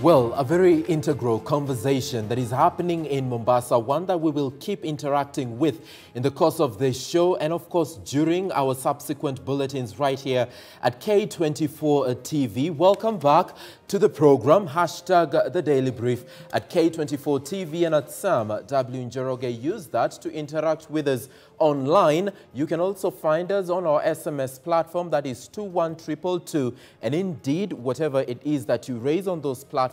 Well, a very integral conversation that is happening in Mombasa, one that we will keep interacting with in the course of the show and, of course, during our subsequent bulletins right here at K24 TV. Welcome back to the program. Hashtag the Daily Brief at K24 TV and at Sam W. Njoroge. Use that to interact with us online. You can also find us on our SMS platform, that is 21222. And indeed, whatever it is that you raise on those platforms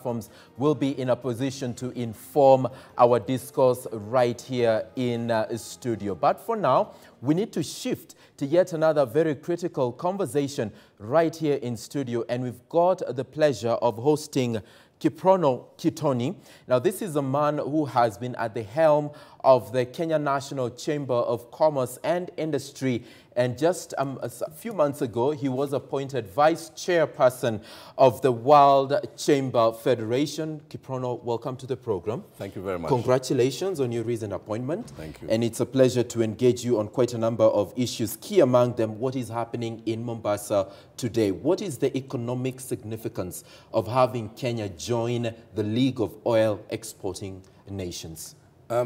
will be in a position to inform our discourse right here in studio. But for now, we need to shift to yet another very critical conversation right here in studio. And we've got the pleasure of hosting Kiprono Kittony. Now, this is a man who has been at the helm of the Kenya National Chamber of Commerce and Industry. And just a few months ago, he was appointed vice chairperson of the World Chamber Federation. Kiprono, welcome to the program. Thank you very much. Congratulations on your recent appointment. Thank you. And it's a pleasure to engage you on quite a number of issues. Key among them, what is happening in Mombasa today? What is the economic significance of having Kenya join the League of Oil Exporting Nations?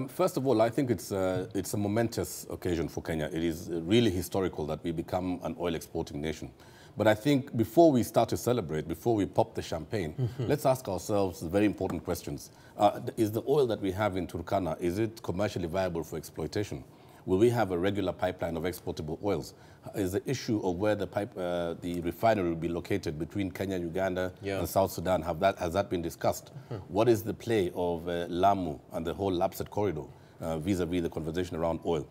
First of all, I think it's a momentous occasion for Kenya. It is really historical that we become an oil exporting nation. But I think before we start to celebrate, before we pop the champagne, let's ask ourselves very important questions. Is the oil that we have in Turkana, is it commercially viable for exploitation? Will we have a regular pipeline of exportable oils? Is the issue of where the refinery will be located between Kenya, Uganda, and South Sudan, has that been discussed? What is the play of Lamu and the whole Lapsset corridor vis-a-vis the conversation around oil?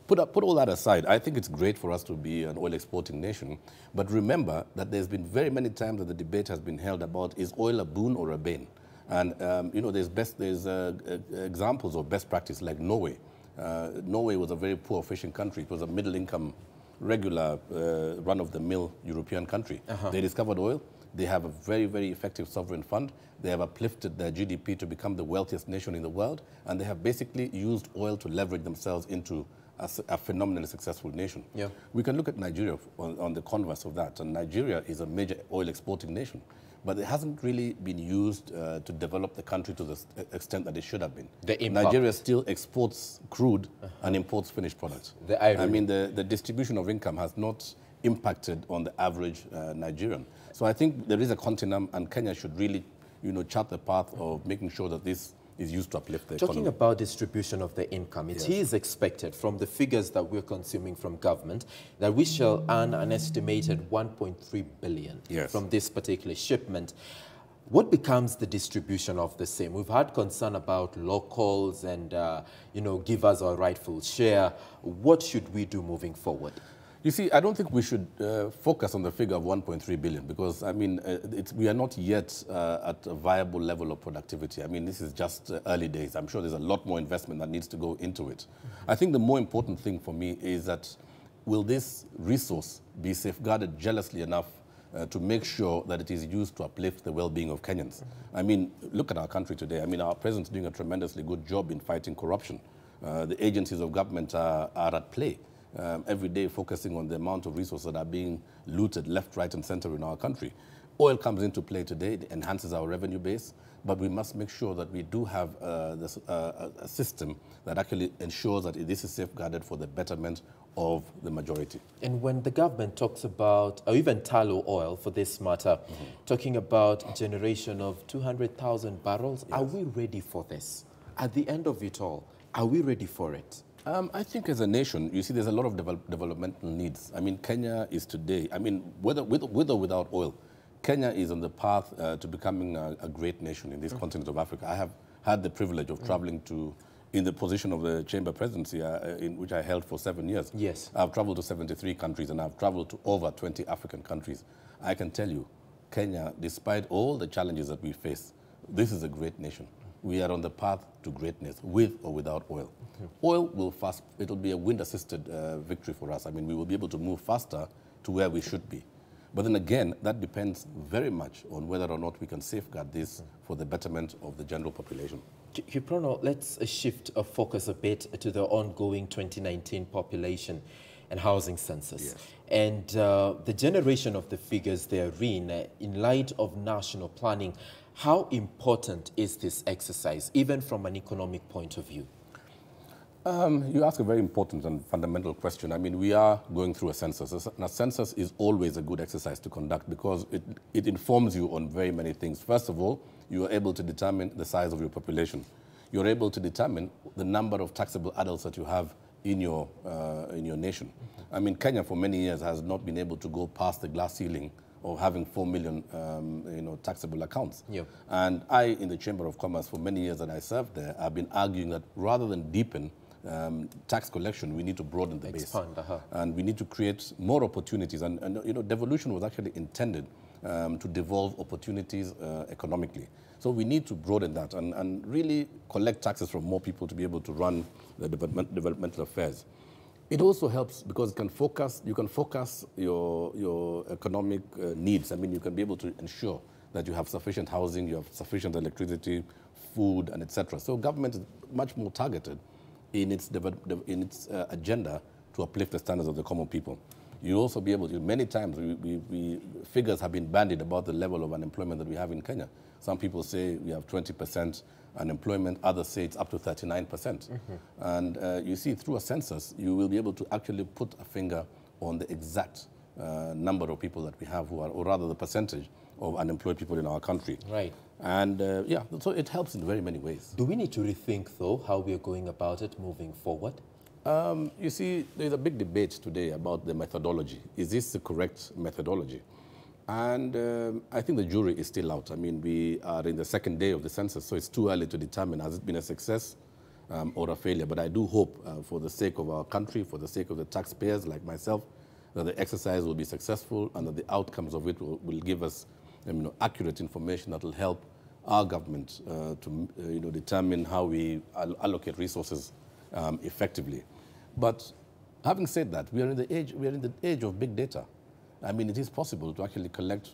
Put all that aside, I think it's great for us to be an oil exporting nation. But remember that there's been very many times that the debate has been held about, is oil a boon or a bane? And you know, there's examples of best practice like Norway. Norway was a very poor fishing country. It was a middle-income, regular, run-of-the-mill European country. They discovered oil. They have a very, very effective sovereign fund. They have uplifted their GDP to become the wealthiest nation in the world. And they have basically used oil to leverage themselves into a phenomenally successful nation. We can look at Nigeria on the converse of that. And Nigeria is a major oil exporting nation. But it hasn't really been used to develop the country to the extent that it should have been. Nigeria still exports crude and imports finished products. I mean, the distribution of income has not impacted on the average Nigerian. So I think there is a continuum, and Kenya should really, chart the path of making sure that this is used to uplift the economy. Talking about distribution of the income, it is expected from the figures that we're consuming from government that we shall earn an estimated 1.3 billion from this particular shipment. What becomes the distribution of the same? We've had concern about locals and, give us our rightful share. What should we do moving forward? You see, I don't think we should focus on the figure of 1.3 billion because, I mean, we are not yet at a viable level of productivity. I mean, this is just early days. I'm sure there's a lot more investment that needs to go into it. I think the more important thing for me is that will this resource be safeguarded jealously enough to make sure that it is used to uplift the well-being of Kenyans? I mean, look at our country today. I mean, our president's doing a tremendously good job in fighting corruption. The agencies of government are at play. Every day focusing on the amount of resources that are being looted left, right, and center in our country. Oil comes into play today, it enhances our revenue base, but we must make sure that we do have a system that actually ensures that this is safeguarded for the betterment of the majority. And when the government talks about, or even tallow oil for this matter, talking about generation of 200,000 barrels, are we ready for this? At the end of it all, are we ready for it? I think as a nation, you see, there's a lot of developmental needs. I mean, Kenya is today, I mean, with or without oil, Kenya is on the path to becoming a great nation in this continent of Africa. I have had the privilege of traveling in the position of the chamber presidency, in which I held for 7 years. I've traveled to 73 countries and I've traveled to over 20 African countries. I can tell you, Kenya, despite all the challenges that we face, this is a great nation. We are on the path to greatness, with or without oil. Oil will it'll be a wind-assisted victory for us. I mean, we will be able to move faster to where we should be. But then again, that depends very much on whether or not we can safeguard this for the betterment of the general population. Kiprono, let's shift our focus a bit to the ongoing 2019 population and housing census. Yes. And the generation of the figures therein, in light of national planning, how important is this exercise, even from an economic point of view? You ask a very important and fundamental question. I mean, we are going through a census. A census is always a good exercise to conduct because it informs you on very many things. First of all, you are able to determine the size of your population. You're able to determine the number of taxable adults that you have in your nation. I mean, Kenya for many years has not been able to go past the glass ceiling of having 4 million taxable accounts. Yep. And I, in the Chamber of Commerce, for many years that I served there, I've been arguing that rather than deepen tax collection, we need to broaden the base. And we need to create more opportunities. And devolution was actually intended to devolve opportunities economically. So we need to broaden that and really collect taxes from more people to be able to run the developmental affairs. It also helps because you can focus your economic needs. I mean, you can be able to ensure that you have sufficient housing, you have sufficient electricity, food, and etc. So government is much more targeted in its agenda to uplift the standards of the common people. You also be able to, many times, figures have been bandied about the level of unemployment that we have in Kenya. Some people say we have 20% unemployment, others say it's up to 39%. And you see, through a census, you will be able to actually put a finger on the exact number of people that we have who are, or rather the percentage of unemployed people in our country. Right. And yeah, so it helps in very many ways. Do we need to rethink, though, how we are going about it moving forward? You see, there's a big debate today about the methodology. Is this the correct methodology? And I think the jury is still out. I mean, we are in the second day of the census, so it's too early to determine has it been a success or a failure. But I do hope, for the sake of our country, for the sake of the taxpayers like myself, that the exercise will be successful and that the outcomes of it will give us accurate information that will help our government to determine how we allocate resources effectively. But having said that, we are in the age of big data. I mean, it is possible to actually collect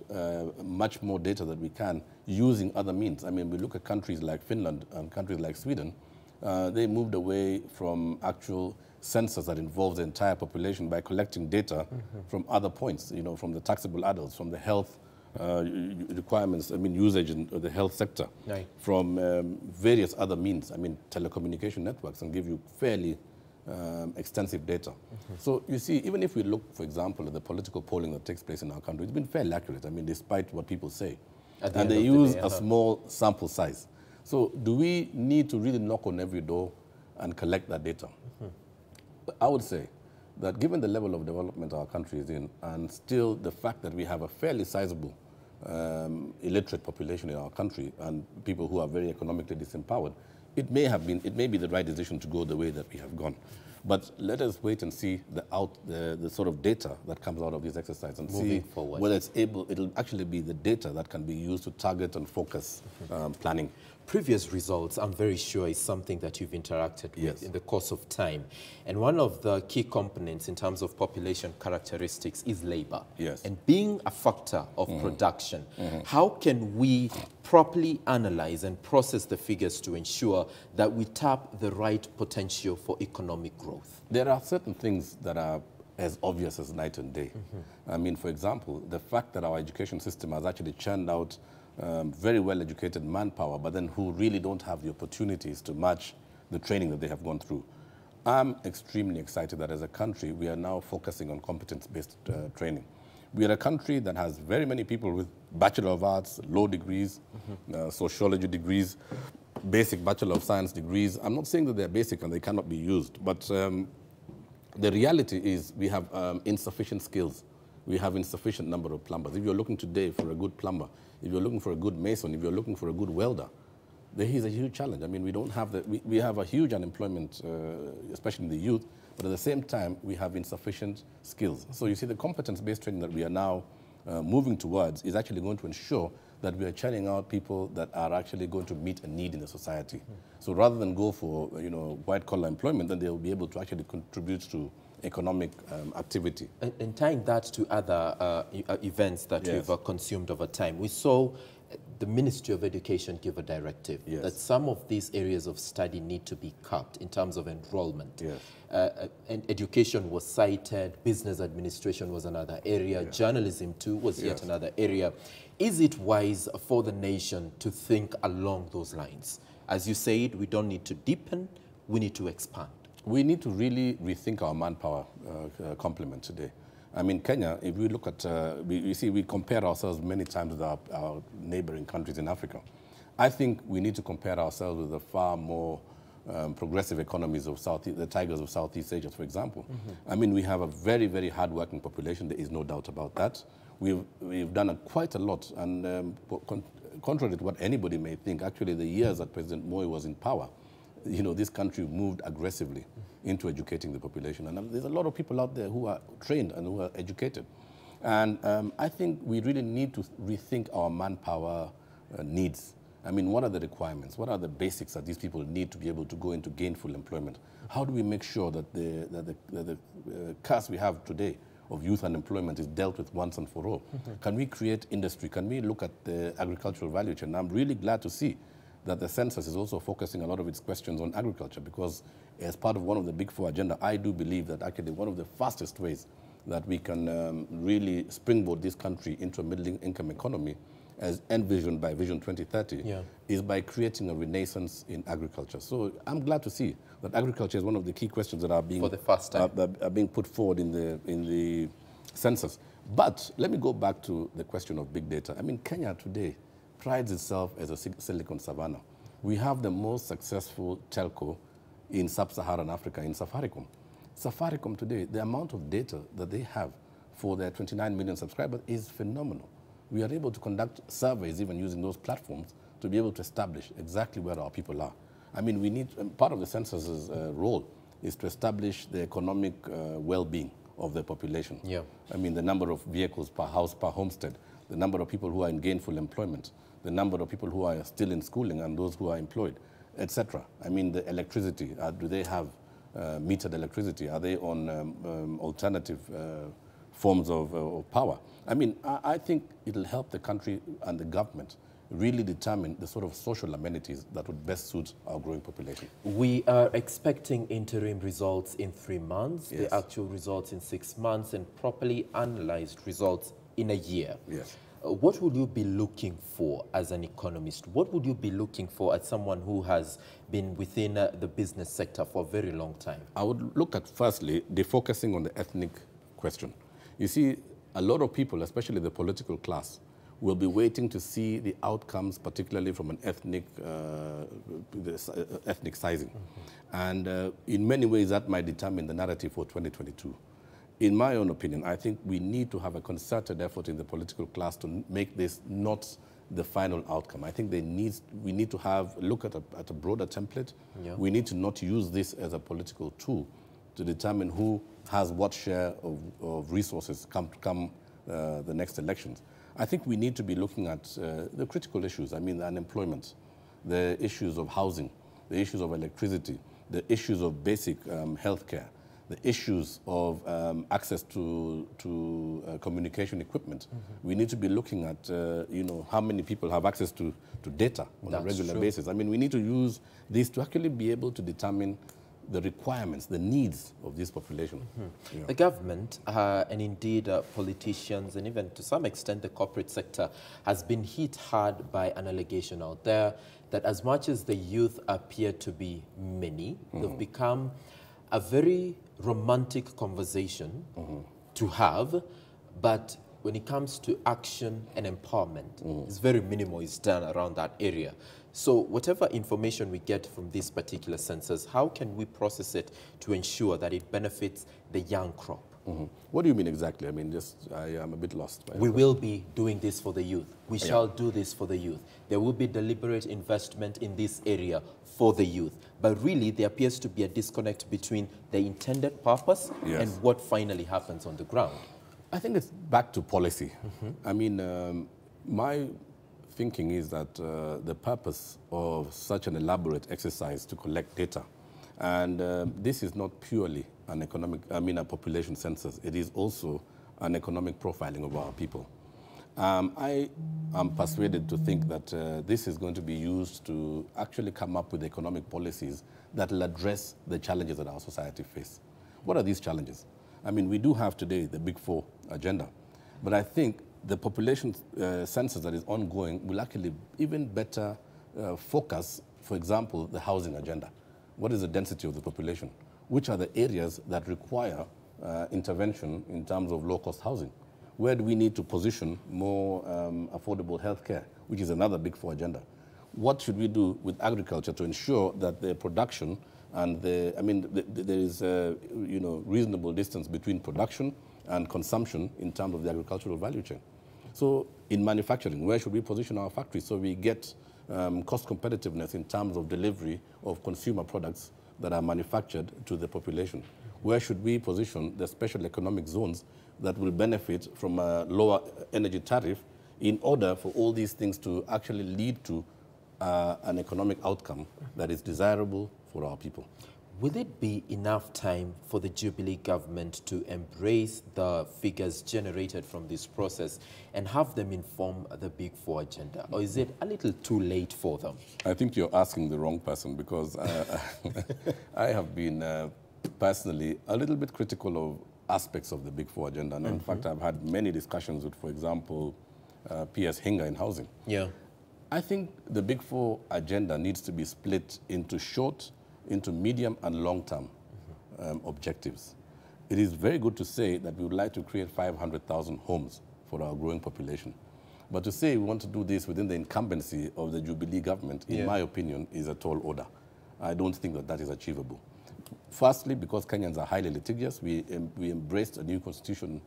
much more data that we can using other means. I mean, we look at countries like Finland and countries like Sweden. They moved away from actual census that involves the entire population by collecting data from other points, from the taxable adults, from the health requirements, I mean, usage in the health sector, right, from various other means, I mean, telecommunication networks, and give you fairly extensive data. So you see, even if we look, for example, at the political polling that takes place in our country, it's been fairly accurate, I mean, despite what people say. And they use a small sample size. So do we need to really knock on every door and collect that data? I would say that given the level of development our country is in, and still the fact that we have a fairly sizable illiterate population in our country and people who are very economically disempowered, it may be the right decision to go the way that we have gone. But let us wait and see the sort of data that comes out of this exercise and see whether it'll actually be the data that can be used to target and focus planning. Previous results, I'm very sure, is something that you've interacted with in the course of time. And one of the key components in terms of population characteristics is labor. Yes. And being a factor of production, how can we properly analyze and process the figures to ensure that we tap the right potential for economic growth? There are certain things that are as obvious as night and day. I mean, for example, the fact that our education system has actually churned out very well-educated manpower, but then who really don't have the opportunities to match the training that they have gone through. I'm extremely excited that as a country, we are now focusing on competence-based training. We are a country that has very many people with Bachelor of Arts, law degrees, sociology degrees, basic Bachelor of Science degrees. I'm not saying that they're basic and they cannot be used, but the reality is we have insufficient skills. We have insufficient number of plumbers. If you're looking today for a good plumber, if you're looking for a good mason, if you're looking for a good welder, there is a huge challenge. I mean, we don't have we have a huge unemployment, especially in the youth, but at the same time, we have insufficient skills. So you see, the competence-based training that we are now moving towards is actually going to ensure that we are churning out people that are actually going to meet a need in the society. So rather than go for white-collar employment, then they will be able to actually contribute to economic activity. And tying that to other events that we've consumed over time, we saw the Ministry of Education give a directive that some of these areas of study need to be capped in terms of enrollment. And education was cited, business administration was another area, journalism too was yet another area. Is it wise for the nation to think along those lines? As you said, we don't need to deepen, we need to expand. We need to really rethink our manpower complement today. I mean, Kenya, if we look at, we compare ourselves many times with our neighboring countries in Africa. I think we need to compare ourselves with the far more progressive economies of the tigers of Southeast Asia, for example. I mean, we have a very, very hard-working population. There is no doubt about that. We've done quite a lot, and contrary to what anybody may think, actually the years that President Moi was in power, you know, this country moved aggressively into educating the population. And there's a lot of people out there who are trained and who are educated. And I think we really need to rethink our manpower needs. I mean, what are the requirements? What are the basics that these people need to be able to go into gainful employment? How do we make sure that the curse we have today of youth unemployment is dealt with once and for all? Can we create industry? Can we look at the agricultural value chain? I'm really glad to see that the census is also focusing a lot of its questions on agriculture, because as part of one of the Big Four agenda, I do believe that actually one of the fastest ways that we can really springboard this country into a middle-income economy, as envisioned by Vision 2030, is by creating a renaissance in agriculture. So I'm glad to see that agriculture is one of the key questions that are being, for the first time, are being put forward in the census. But let me go back to the question of big data. I mean, Kenya today prides itself as a Silicon Savannah. We have the most successful telco in sub-Saharan Africa in Safaricom. Safaricom today, the amount of data that they have for their 29 million subscribers is phenomenal. We are able to conduct surveys even using those platforms to be able to establish exactly where our people are. I mean, we need, part of the census's role is to establish the economic well-being of the population. I mean, the number of vehicles per house, per homestead, the number of people who are in gainful employment, the number of people who are still in schooling and those who are employed, etc. I mean, the electricity, do they have metered electricity? Are they on alternative forms of power? I mean, I think it'll help the country and the government really determine the sort of social amenities that would best suit our growing population. We are expecting interim results in 3 months, the actual results in 6 months, and properly analyzed results in a year. What would you be looking for as an economist? What would you be looking for as someone who has been within the business sector for a very long time? I would look at, firstly, defocusing on the ethnic question. You see, a lot of people, especially the political class, will be waiting to see the outcomes, particularly from an ethnic sizing. And in many ways, that might determine the narrative for 2022. In my own opinion, I think we need to have a concerted effort in the political class to make this not the final outcome. I think we need to look at a broader template. We need to not use this as a political tool to determine who has what share of resources come the next elections. I think we need to be looking at the critical issues. I mean, the unemployment, the issues of housing, the issues of electricity, the issues of basic health care, the issues of access to communication equipment. We need to be looking at, you know, how many people have access to data on a regular basis. I mean, we need to use this to actually be able to determine the requirements, the needs of this population. The government and indeed politicians and even to some extent the corporate sector has been hit hard by an allegation out there that as much as the youth appear to be many, they've become a very romantic conversation to have, but when it comes to action and empowerment, it's very minimal is done around that area. So whatever information we get from this particular census, how can we process it to ensure that it benefits the young crop? What do you mean exactly? I mean, I am a bit lost. We will be doing this for the youth. We shall do this for the youth. There will be deliberate investment in this area for the youth. But really, there appears to be a disconnect between the intended purpose and what finally happens on the ground. I think it's back to policy. I mean, my thinking is that the purpose of such an elaborate exercise to collect data, and this is not purely an a population census, it is also an economic profiling of our people. I am persuaded to think that this is going to be used to actually come up with economic policies that will address the challenges that our society face. What are these challenges? I mean, we do have today the Big Four agenda, but I think the population census that is ongoing will actually even better focus, for example, the housing agenda. What is the density of the population? Which are the areas that require intervention in terms of low-cost housing? Where do we need to position more affordable healthcare, which is another Big Four agenda? What should we do with agriculture to ensure that the production and there is reasonable distance between production and consumption in terms of the agricultural value chain? So in manufacturing, where should we position our factories so we get cost competitiveness in terms of delivery of consumer products that are manufactured to the population? Where should we position the special economic zones that will benefit from a lower energy tariff in order for all these things to actually lead to an economic outcome that is desirable for our people? Will it be enough time for the Jubilee government to embrace the figures generated from this process and have them inform the Big Four agenda? Or is it a little too late for them? I think you're asking the wrong person, because I have been personally a little bit critical of aspects of the Big Four agenda. And in fact, I've had many discussions with, for example, P.S. Hinga in housing. Yeah. I think the Big Four agenda needs to be split into short, into medium and long-term objectives. It is very good to say that we would like to create 500,000 homes for our growing population. But to say we want to do this within the incumbency of the Jubilee government, in my opinion, is a tall order. I don't think that that is achievable. Firstly, because Kenyans are highly litigious, we embraced a new constitution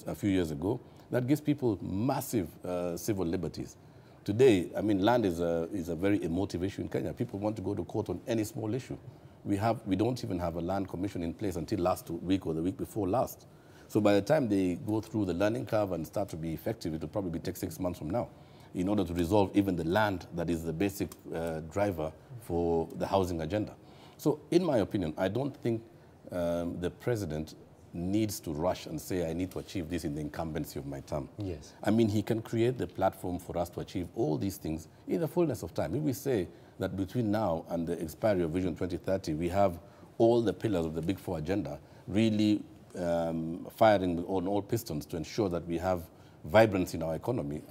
a few years ago that gives people massive civil liberties. Today, I mean, land is a very emotive issue in Kenya. People want to go to court on any small issue. We don't even have a land commission in place until last week or the week before last. So by the time they go through the learning curve and start to be effective, it will probably take 6 months from now in order to resolve even the land that is the basic driver for the housing agenda. So in my opinion, I don't think the president needs to rush and say, I need to achieve this in the incumbency of my term. Yes. I mean, he can create the platform for us to achieve all these things in the fullness of time. If we say that between now and the expiry of Vision 2030, we have all the pillars of the Big Four agenda really firing on all pistons to ensure that we have vibrancy in our economy,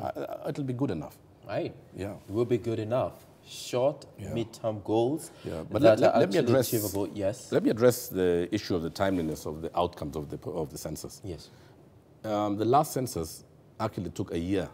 it'll be good enough. Right. Yeah. It will be good enough. Short, mid-term goals but that let are me address, achievable. Yes. Let me address the issue of the timeliness of the outcomes of the census. Yes. The last census actually took a year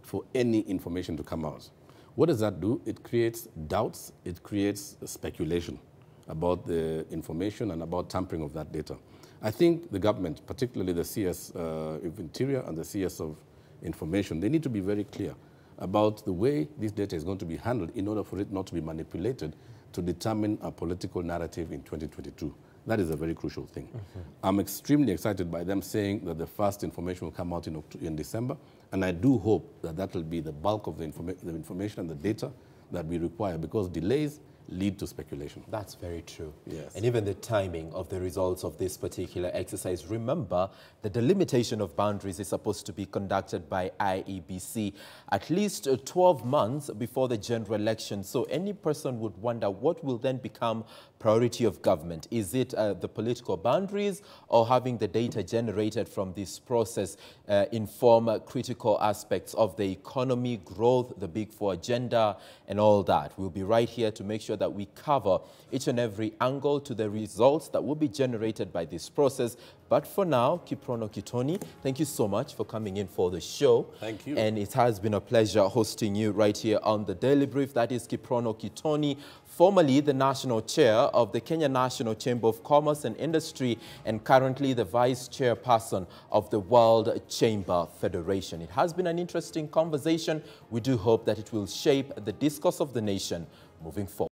for any information to come out. What does that do? It creates doubts, it creates speculation about the information and about tampering of that data. I think the government, particularly the CS of Interior and the CS of Information, they need to be very clear about the way this data is going to be handled in order for it not to be manipulated to determine a political narrative in 2022. That is a very crucial thing. I'm extremely excited by them saying that the first information will come out in December, and I do hope that that will be the bulk of the information and the data that we require, because delays lead to speculation. That's very true. Yes. And even the timing of the results of this particular exercise. Remember that the delimitation of boundaries is supposed to be conducted by IEBC at least 12 months before the general election. So any person would wonder what will then become priority of government. Is it the political boundaries, or having the data generated from this process inform critical aspects of the economy, growth, the Big Four agenda, and all that? We'll be right here to make sure that we cover each and every angle to the results that will be generated by this process. But for now, Kiprono Kittony, thank you so much for coming in for the show. Thank you. And it has been a pleasure hosting you right here on the Daily Brief. That is Kiprono Kittony, formerly the National Chair of the Kenya National Chamber of Commerce and Industry, and currently the Vice Chairperson of the World Chamber Federation. It has been an interesting conversation. We do hope that it will shape the discourse of the nation moving forward.